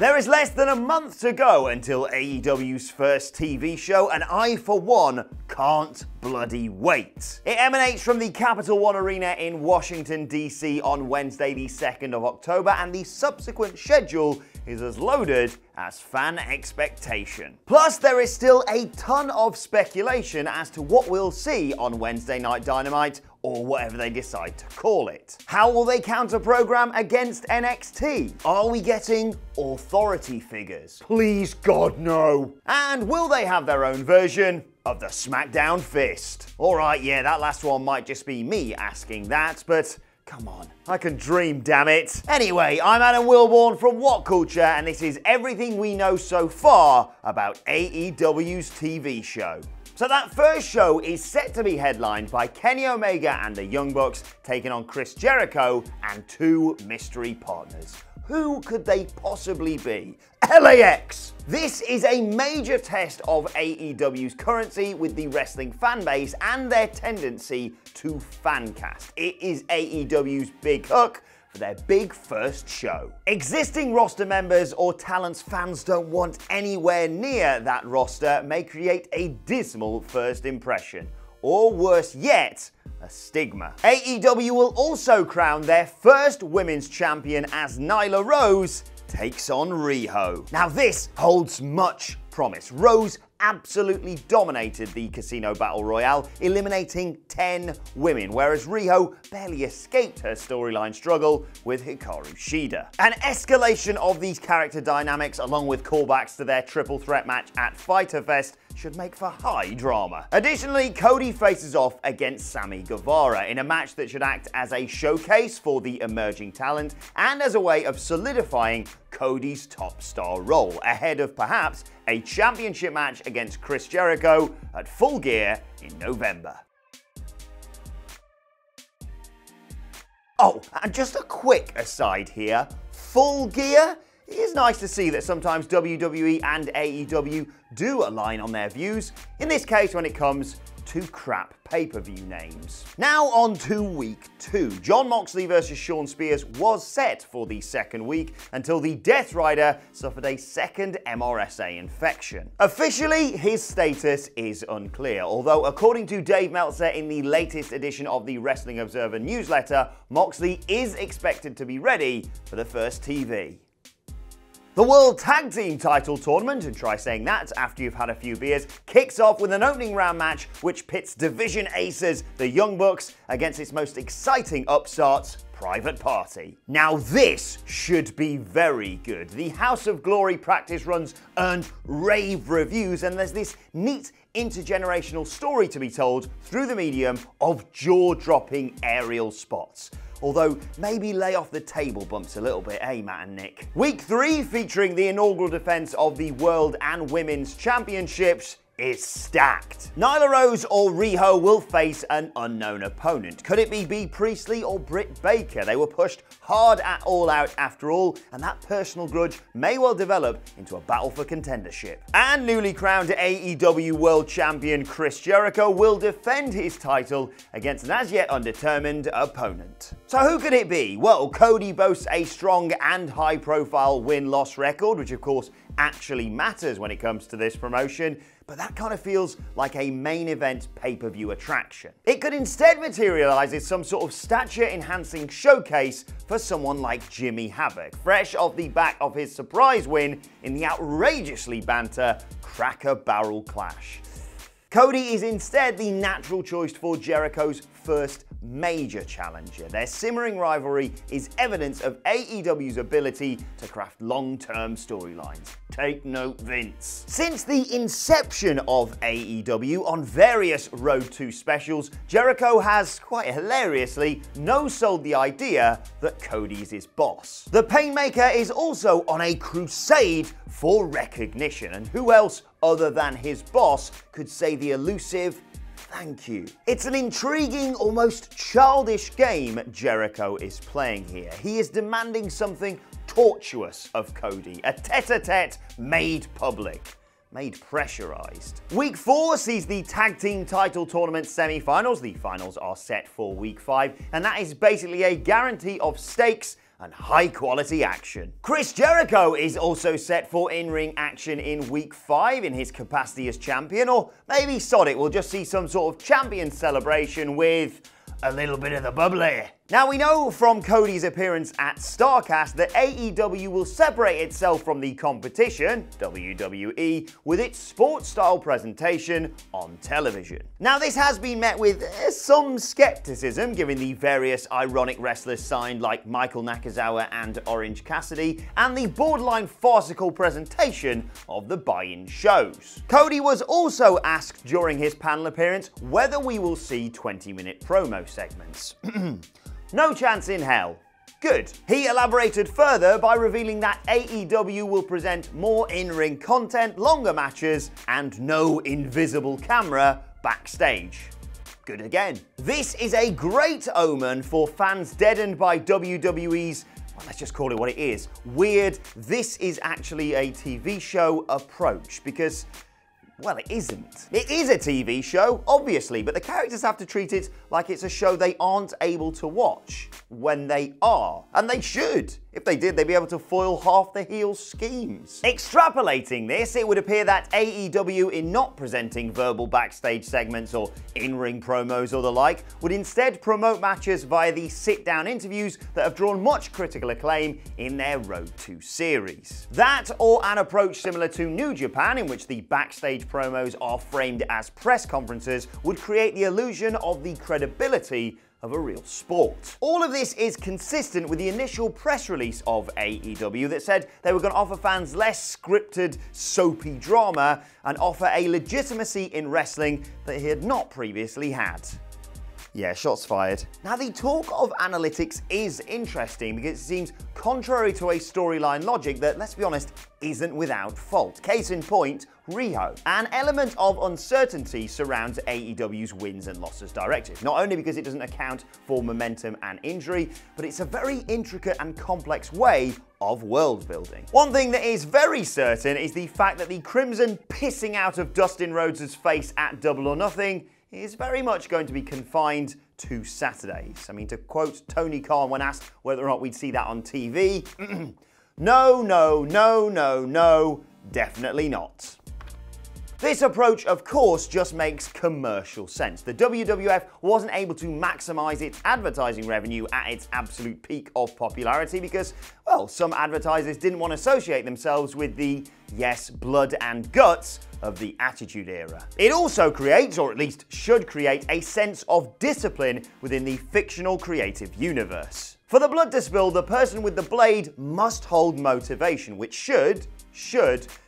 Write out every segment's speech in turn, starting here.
There is less than a month to go until AEW's first TV show, and I, for one, can't bloody wait. It emanates from the Capital One Arena in Washington, D.C. on Wednesday, the 2nd of October, and the subsequent schedule is as loaded as fan expectation. Plus, there is still a ton of speculation as to what we'll see on Wednesday Night Dynamite, or whatever they decide to call it. How will they counter-program against NXT? Are we getting authority figures? Please God, no. And will they have their own version of the SmackDown Fist? Alright, yeah, that last one might just be me asking that, but come on, I can dream, damn it. Anyway, I'm Adam Wilborn from What Culture, and this is everything we know so far about AEW's TV show. So that first show is set to be headlined by Kenny Omega and the Young Bucks taking on Chris Jericho and two mystery partners. Who could they possibly be? LAX! This is a major test of AEW's currency with the wrestling fan base and their tendency to fancast. It is AEW's big hook for their big first show. Existing roster members or talents fans don't want anywhere near that roster may create a dismal first impression, or worse yet, a stigma. AEW will also crown their first women's champion as Nyla Rose takes on Riho. Now this holds much promise. Rose absolutely dominated the Casino Battle Royale, eliminating 10 women, whereas Riho barely escaped her storyline struggle with Hikaru Shida. An escalation of these character dynamics, along with callbacks to their triple threat match at Fyter Fest, should make for high drama. Additionally, Cody faces off against Sammy Guevara in a match that should act as a showcase for the emerging talent and as a way of solidifying Cody's top star role, ahead of perhaps a championship match against Chris Jericho at Full Gear in November. Oh, and just a quick aside here, Full Gear? It is nice to see that sometimes WWE and AEW do align on their views, in this case when it comes to crap pay-per-view names. Now on to week 2. Jon Moxley vs Shawn Spears was set for the second week until the Death Rider suffered a second MRSA infection. Officially, his status is unclear, although according to Dave Meltzer in the latest edition of the Wrestling Observer newsletter, Moxley is expected to be ready for the first TV. The World Tag Team title tournament, and try saying that after you've had a few beers, kicks off with an opening round match which pits division aces, the Young Bucks, against its most exciting upstarts, Private Party. Now this should be very good. The House of Glory practice runs earned rave reviews, and there's this neat intergenerational story to be told through the medium of jaw-dropping aerial spots. Although, maybe lay off the table bumps a little bit, eh, Matt and Nick? Week 3, featuring the inaugural defense of the World and Women's Championships, is stacked. Nyla Rose or Riho will face an unknown opponent. Could it be Bea Priestley or Britt Baker? They were pushed hard at All Out after all, and that personal grudge may well develop into a battle for contendership. And newly crowned AEW World Champion Chris Jericho will defend his title against an as yet undetermined opponent. So who could it be? Well, Cody boasts a strong and high-profile win-loss record, which of course actually matters when it comes to this promotion, but that kind of feels like a main event pay-per-view attraction. It could instead materialize as some sort of stature-enhancing showcase for someone like Jimmy Havoc, fresh off the back of his surprise win in the outrageously banter Cracker Barrel Clash. Cody is instead the natural choice for Jericho's first major challenger. Their simmering rivalry is evidence of AEW's ability to craft long-term storylines. Take note, Vince. Since the inception of AEW on various Road to specials, Jericho has, quite hilariously, no-sold the idea that Cody's his boss. The Painmaker is also on a crusade for recognition, and who else other than his boss could say the elusive thank you. It's an intriguing, almost childish game Jericho is playing here. He is demanding something tortuous of Cody, a tete-a-tete made public, made pressurized. Week 4 sees the Tag Team Title Tournament semi-finals. The finals are set for Week 5, and that is basically a guarantee of stakes and high-quality action. Chris Jericho is also set for in-ring action in Week 5 in his capacity as champion, or maybe sod it, we'll just see some sort of champion celebration with a little bit of the bubbly. Now, we know from Cody's appearance at StarCast that AEW will separate itself from the competition, WWE, with its sports-style presentation on television. Now, this has been met with some skepticism, given the various ironic wrestlers signed like Michael Nakazawa and Orange Cassidy, and the borderline farcical presentation of the buy-in shows. Cody was also asked during his panel appearance whether we will see 20-minute promo segments. No chance in hell. Good. He elaborated further by revealing that AEW will present more in-ring content, longer matches, and no invisible camera backstage. Good again. This is a great omen for fans deadened by WWE's, well, let's just call it what it is, weird, this is actually a TV show approach, because well, it isn't. It is a TV show, obviously, but the characters have to treat it like it's a show they aren't able to watch when they are. And they should. If they did, they'd be able to foil half the heel's schemes. Extrapolating this, it would appear that AEW, in not presenting verbal backstage segments or in-ring promos or the like, would instead promote matches via the sit-down interviews that have drawn much critical acclaim in their Road to series. That, or an approach similar to New Japan, in which the backstage promos are framed as press conferences, would create the illusion of the credibility of a real sport. All of this is consistent with the initial press release of AEW that said they were going to offer fans less scripted, soapy drama and offer a legitimacy in wrestling that he had not previously had. Yeah, shots fired. Now, the talk of analytics is interesting because it seems contrary to a storyline logic that, let's be honest, isn't without fault. Case in point, Riho. An element of uncertainty surrounds AEW's wins and losses directive, not only because it doesn't account for momentum and injury, but it's a very intricate and complex way of world building. One thing that is very certain is the fact that the Crimson pissing out of Dustin Rhodes' face at Double or Nothing is very much going to be confined to Saturdays. I mean, to quote Tony Khan when asked whether or not we'd see that on TV, no, no, no, no, no, definitely not. This approach, of course, just makes commercial sense. The WWF wasn't able to maximize its advertising revenue at its absolute peak of popularity because, well, some advertisers didn't want to associate themselves with the, yes, blood and guts of the Attitude Era. It also creates, or at least should create, a sense of discipline within the fictional creative universe. For the blood to spill, the person with the blade must hold motivation, which should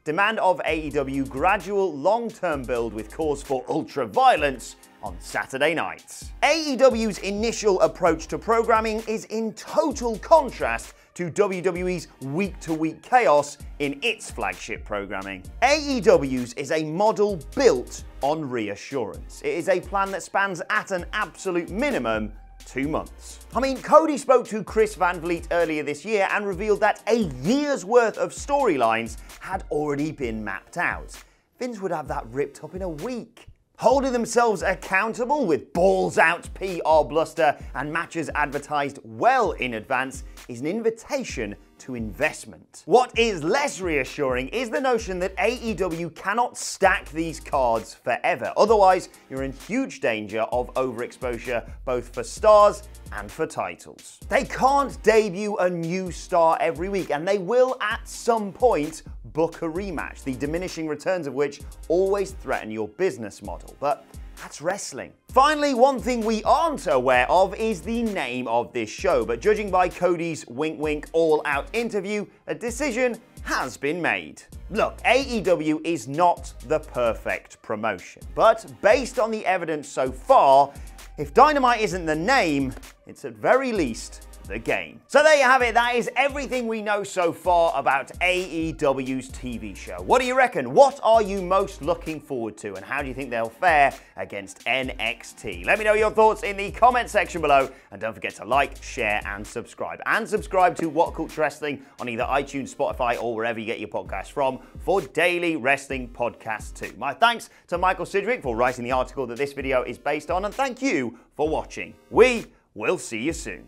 demand of AEW gradual long-term build with cause for ultra-violence on Saturday nights. AEW's initial approach to programming is in total contrast to WWE's week-to-week chaos in its flagship programming. AEW's is a model built on reassurance. It is a plan that spans at an absolute minimum 2 months. I mean, Cody spoke to Chris Van Vliet earlier this year and revealed that a year's worth of storylines had already been mapped out. Vince would have that ripped up in a week. Holding themselves accountable with balls-out PR bluster and matches advertised well in advance is an invitation to investment. What is less reassuring is the notion that AEW cannot stack these cards forever. Otherwise, you're in huge danger of overexposure both for stars and for titles. They can't debut a new star every week, and they will at some point book a rematch, the diminishing returns of which always threaten your business model. But that's wrestling. Finally, one thing we aren't aware of is the name of this show, but judging by Cody's wink-wink all-out interview, a decision has been made. Look, AEW is not the perfect promotion, but based on the evidence so far, if Dynamite isn't the name, it's at very least the game. So there you have it. That is everything we know so far about AEW's TV show. What do you reckon? What are you most looking forward to, and how do you think they'll fare against NXT? Let me know your thoughts in the comment section below, and don't forget to like, share, and subscribe. And subscribe to What Culture Wrestling on either iTunes, Spotify, or wherever you get your podcasts from for daily wrestling podcasts too. My thanks to Michael Sidgwick for writing the article that this video is based on, and thank you for watching. We will see you soon.